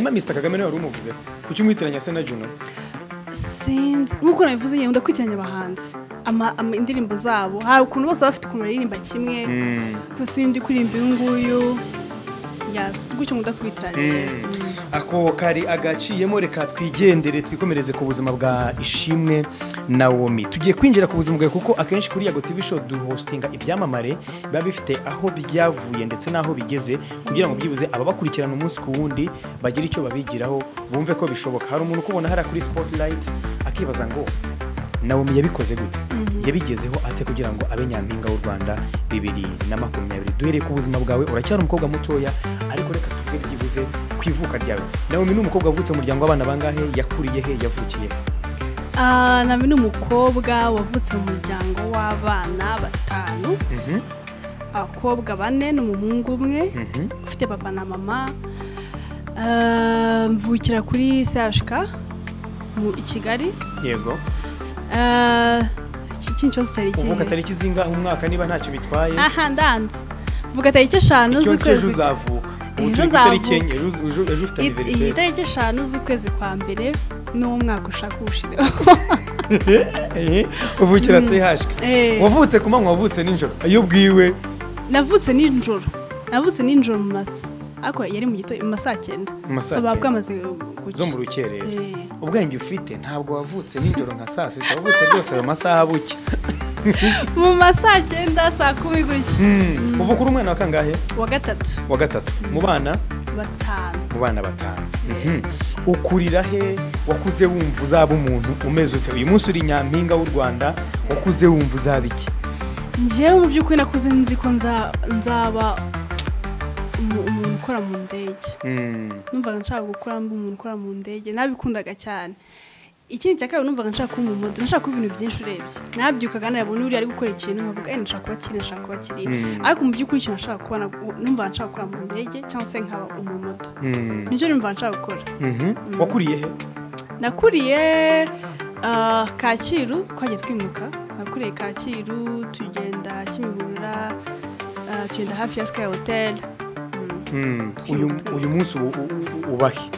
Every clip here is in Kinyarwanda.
Mr Kagame nawe warumuvuze kuki umwitiranya se na Juno sinzi nkuko nabivuze nyine ndakwitiranya abahanzi indirimbo zabo hari ukuntu bose bafite ukuntu baririmba kimwe kuko ndi kuririmba nguyu yes gucyo ndakwitiranya ako kari agaciyemo reka twigendere twikomereze ku buzima bwa Nishimwe Naomie tugiye kwinjira ku buzima bwe kuko akenshi kuri Yago TV show du hostinga ibyamamare biba bifite aho byavuye ndetse naho bigeze kugira ngo byibuze ababakurikirana umunsi ku wundi bagira icyo babigiraho bumve ko bishoboka hari umuntu kubona hari kuri spotlight akibaza ngo Naomie yabikoze gute yabigezeho ate kugira ngo abe nyampinga w'u Rwanda 2020 duhereye ku buzima bwawe uracyari umukobwa mutoya ariko reka tuvuge byibuze kwivuka ryawe Naomie ni umukobwa wavutse mu muryango w'abana bangahe yakuriye he yavukiye Naomie ni umukobwa wavutse mu muryango w'abana 5 abakobwa 4 n'umuhungu umwe ufite papa na mama mvukira kuri CHK mu Kigali yego cy'inchozo tariki uvuga tariki zingahe umwaka niba ntacyo bitwaye ndanze uvuga tariki 5 z'ukwezi uzavuka tariki ejo ufite anniversaire tariki 5 z'ukwezi kwa mbere n'umwaka ushaka ushire uvukira CHK wavutse ku manywa wavutse ninjoro ayo bwiwe navutse ninjoro mu masa ako yari mu gito mu saa 9 so babwamaze zo mu rukerera ubwenge ufite ntabwo wavutse ninjoro nka saa 6 wavutse rwose mu masaha buke mu masaa 9 saa 10 gutya uvuka uri umwana wa kangahe wa gatatu mu bana 5 ukurira he wakuze wumva uzaba umuntu umeze ute uyu munsi uri nyampinga w'u Rwanda wakuze wumva uzaba iki njyewe mu by'ukuri nakuze nzi ko nzaba umuntu ukora mu ndege numvaga nshaka gukora umuntu ukora mu ndege nabikundaga cyane ikindi cyakabiri numvaga nshaka kuba umumodo nashaka kuba ibintu byinshi urebye nabyukaga nabona uri ari gukora ikintu nkavuga nshaka kuba kiri ariko mu by'ukuri ikintu nashaka kubona numvaga nshaka gukora mu ndege cyangwa se nkaba umumodo nicyo numvaga nshaka gukora wakuriye he nakuriye Kacyiru twagiye twimuka nakuriye Kacyiru tugenda Kimihurura tugenda hafi ya Sky Hotel uyu munsi ubahe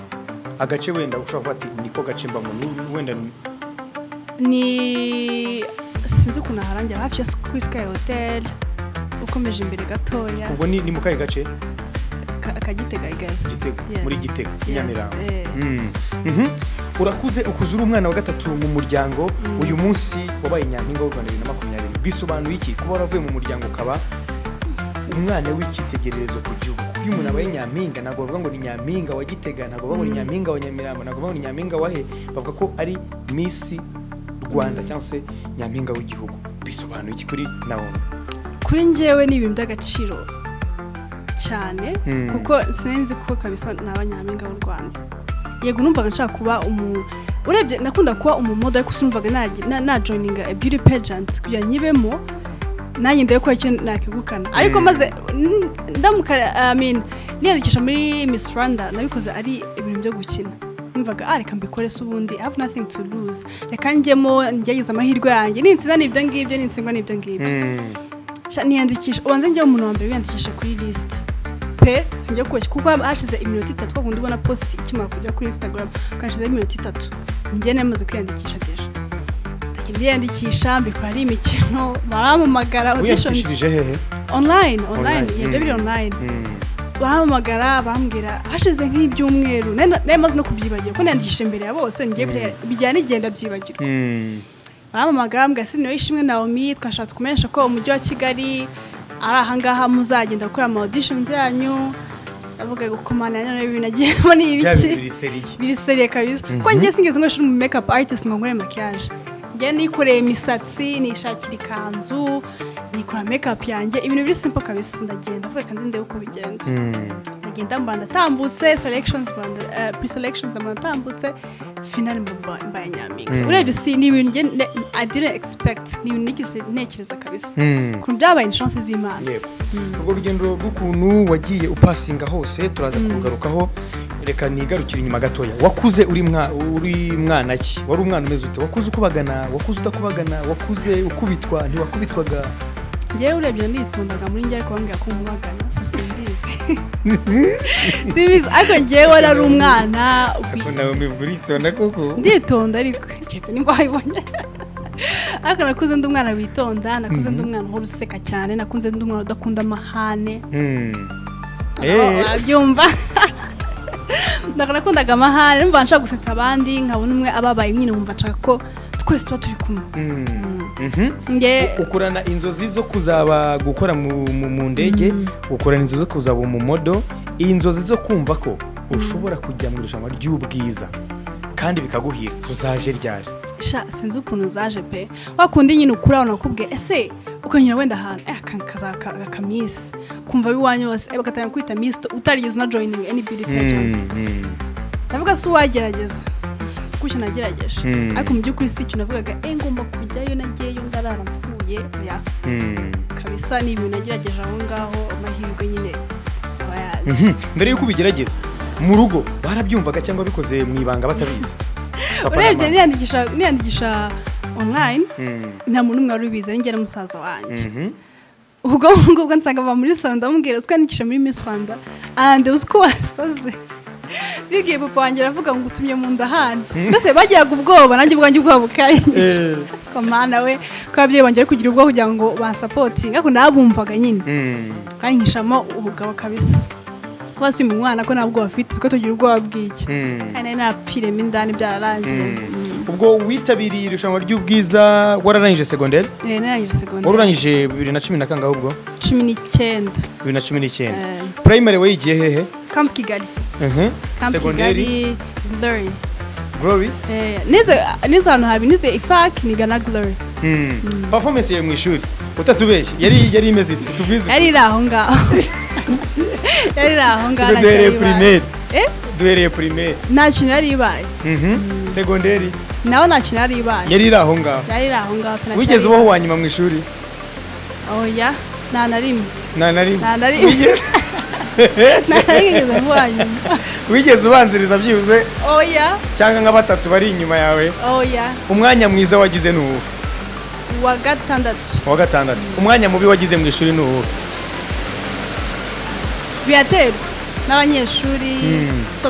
agace wenda ushobora ati niko gace mbamo wenda ni sinzi ukuntu harangira hafi ya Sky Hotel ukomeje imbere gatoya ubwo ni mu kahe gace Akagitega muri Gitega Nyamirambo urakuze ukuzura umwana wa gatatu mu muryango uyu munsi wabaye nyampinga w'u Rwanda 2020 bisobanuye iki kuba waravuye mu muryango ukaba umwana w'ikitegererezo ku gihugu uyu umuntu abaye nyampinga ntabwo bavuga ngo ni nyampinga wa Gitega ntabwo bavuga ngo ni nyampinga wa Nyamirambo ntabwo bavuga ngo ni nyampinga wa he bavuga ko ari Miss Rwanda cyangwa se nyampinga w'igihugu bisobanuye iki kuri Naomie kuri njyewe ni ibintu by'agaciro cyane kuko sinzi ko kabisa n'abanyampinga w'u Rwanda yego numvaga nshaka kuba urebye nakunda kuba umumodo ariko sinumvaga na joininga a beauty pageant kugira nyibemo nanjye ndaye ko icyo nakegukana ariko maze ndamuka niyandikisha muri Miss Rwanda nabikoze ari ibintu byo gukina numvaga reka mbikore se ubundi I have nothing to lose reka njyemo njyageza amahirwe yanjye ninsinda n'ibyo ngibyo ninsingwa n'ibyo ngibyo niyandikisha ubanze njye umuntu wa mbere wiyandikisha kuri list pe sinjye kuko hashize iminota 3 twakundi ubona post ikimara kujya kuri Instagram kashize iminota 3 njye namaze kwiyandikisha deje ndiyandikisha mbikora ari imikino baramamagara uyandikishije hehe online yebye biri online bahamagara bambwira hashize nk'ibyumweru nemaze no kubyibagira ko nandikishe imbere ya bose ngiye bijyana igenda byibagirwa baramamagara mbwa se Nishimwe Naomie twashatse kumenyesha ko umujyi wa Kigali ari ahangaha muzagenda gukora ama auditions yanyu avuga gukomana yana n'ibinagiyemo n'ibiki biri serie kabisa ko ngiye singeze ngo shuri mu makeup artist ngo nkore maquillage ngiye nikoreye imisatsi nishakira ikanzu nikora makeup yanjye ibintu biri simple kabisa ndagenda avuga kandi ndebe uko bigenda ndagenda mbanda tambutse selections Rwanda pre-selections ndamutambutse final mbaye nyampinga urebye si ni ibintu I didn't expect ni nikize nekereza kabisa ku byabaye chance z'Imana ubwo rugendo rw'ukuntu wagiye upasinga hose turaza kugarukaho reka nigarukira inyuma gatoya wakuze uri mwana ki wari umwana umeze ute wakuze ukubagana wakuze utakubagana wakuze ukubitwa ntiwakubitwaga ngewe urebye nitondaga muri njye ariko bambwira ko umubagana so simbizi sibizi ariko njyewe nari umwana ariko nawe mbiburitonda koko nditonda ariko cyetse nimba wayibonye ariko nakuze ndi umwana witonda nakuze ndi umwana uhora useka cyane nakunze ndi umwana udakunda amahane abyumva nakundaga amahane numva nshaka gusetsa abandi nkabona umwe ababaye nyine wumva nshaka ko twese tuba turi kumwe ukurana inzozi zo kuzaba gukora mu ndege ukurana inzozi zo kuzaba mu modo inzozi zo kumva ko ushobora kujya mu irushanwa ry'ubwiza kandi bikaguhira uzaje ryari sinzi ukuntu zaje pe wakundi nyine ukurabona kubwe ese ukanyura wenda ahantu aka miss kumva biwanyu bose bagatangira kwita miss utarigeze na joining any beauty pageant ndavuga si wagerageza kuko nagerageje ariko mu by'ukuri si icyo navugaga ngomba kujyayo nagiyeyo ndarara mfuye ya kabisa ni ibintu nagerageje aho ngaho amahirwe nyine abayaje mbere yuko ubigerageza mu rugo barabyumvaga cyangwa bikoze mu ibanga batabizi urebye niyandikisha online nta muntu umwe wari ubizi njye na musaza wanjye ubwo nsanga ava muri salo ndamubwira uziko yandikisha muri Miss Rwanda uziko wasaze bigiye papa wanjye aravuga ngo utumye mu nda hano mbese bagiraga ubwoba nanjye ubwanjye ubwoba bukanyije komana we ko ababyeyi banjye kugira ubwoba kugira ngo basapotinge ariko nabumvaga nyine banyishamo ubugabo kabisa basi mu mwana ko nabwo bafite ko tugira ubwoba bw'iki kandi napfiremo indani byararangiye ubwo witabiriye irushanwa ry'ubwiza wararangije secondaire narangije secondaire wararangije 2010 na kangahe ubwo 2019 primary wayigiye hehe Camp Kigali secondaire Glory nize ahantu habi nize ifak niga na Glory performance yawe mu ishuri utatubeshye yari imeze ite tubwize yari aho ngaho duhereye primaire nta kintu yari ibaye secondaire nawe nta kintu yari ibaye yari aho ngaho wigeze ubaho wa nyuma mu ishuri oya nta na rimwe wigeze ubanziriza byibuze oya cyangwa nka batatu bari inyuma yawe oya umwanya mwiza wagize ni uwo wa gatandatu umwanya mubi wagize mu ishuri ni uwo biyaterwa n'abanyeshuri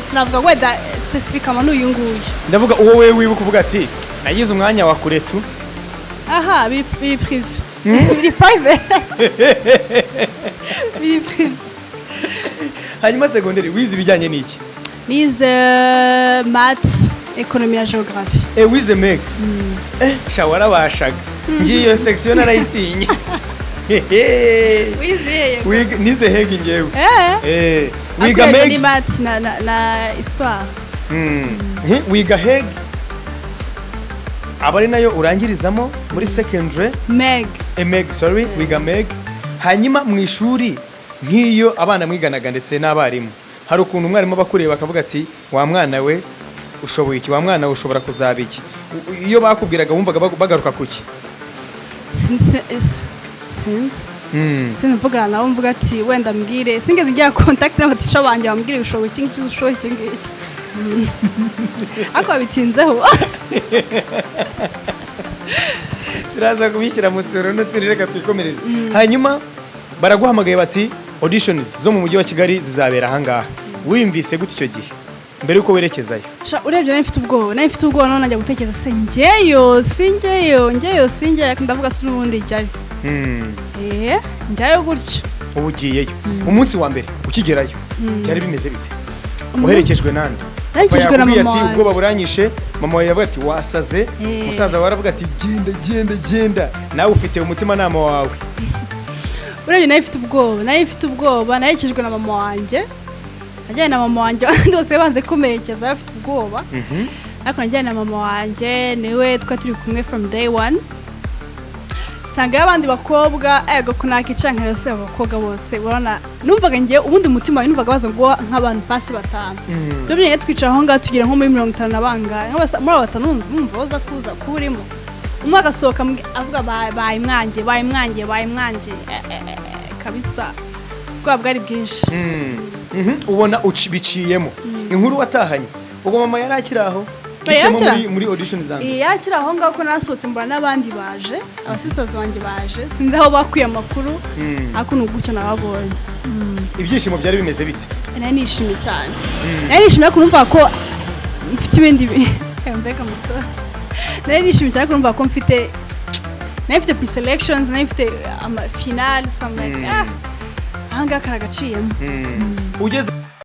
sinavuga wenda specifically n'uyu nguyu ndavuga uwo wewe wibuka uvuga ati nagize umwanya wa kure tu aha biri prive biri private biri prive hanyuma secondaire wize ibijyanye n'iki nize maths economy na geography wize meg shawara bashaga ngiye iyo section narayitinye nize hege ngewe wiga meg ni maths na histoire wiga hege abari nayo urangirizamo muri secondary meg wiga meg hanyuma mu ishuri nk'iyo abana mwiganaga ndetse n'abarimu hari ukuntu umwarimu abakureba bakavuga ati wa mwana we ushoboye iki wa mwana we ushobora kuzaba iki iyo bakubwiraga wumvaga bagaruka kuki sinzi mvuga nawe mvuga ati wenda mbwire singeze ngira contact n'abatisha banjye bambwire ushoboye iki ngiki ushoboye iki ngiki ariko bitinzeho turaza kubishyira mu turo n'uturi reka twikomereze hanyuma baraguhamagaye bati auditions zo mu mujyi wa Kigali zizabera ahangaha wimvise gute icyo gihe mbere yuko werekezayo urebye nawe mfite ubwoba none najya gutekereza se njyeyo ndavuga se n'ubundi njyayo njyayo gutyo ubu ugiyeyo umunsi wa mbere ukigerayo byari bimeze bite uherekejwe nande nakijwe na mama ati ubwoba buranyishe mama wawe yavuga ati wasaze musaza wawe aravuga ati genda nawe ufite umutima nama wawe urebye nawe mfite ubwoba nahekejwe na mama wanjye najyanye na mama wanjye abandi bose banze kumerekeza bafite ubwoba ariko najyanye na mama wanjye niwe twari turi kumwe from day one nsanga abandi bakobwa ko nakicara yose abakobwa bose urabona numvaga ngiye ubundi umutima wawe numvaga baza ngo nk'abantu pasi batanu byo byonyine twicara aho ngaho tugira nko muri 50 na bangahe muri abo batanu numva baza kuza kurimo umwe agasohoka avuga bayimwange kabisa bwa bwari bwinshi ubona biciyemo inkuru watahanye ubwo mama yari akiri aho muri audition zanjye yakira aho ngaho ko nasohotse mbona n'abandi baje abasisters banjye baje sinzi aho bakuye amakuru ariko n'ugucyo nababonye ibyishimo byari bimeze bite? nari nishimye cyane nari nishimye ariko numva ko mfite ibindi mbega muto nari nishimye cyane ariko numva ko mfite pre-selections nari mfite final something like ahangaha karagaciyemo ugeze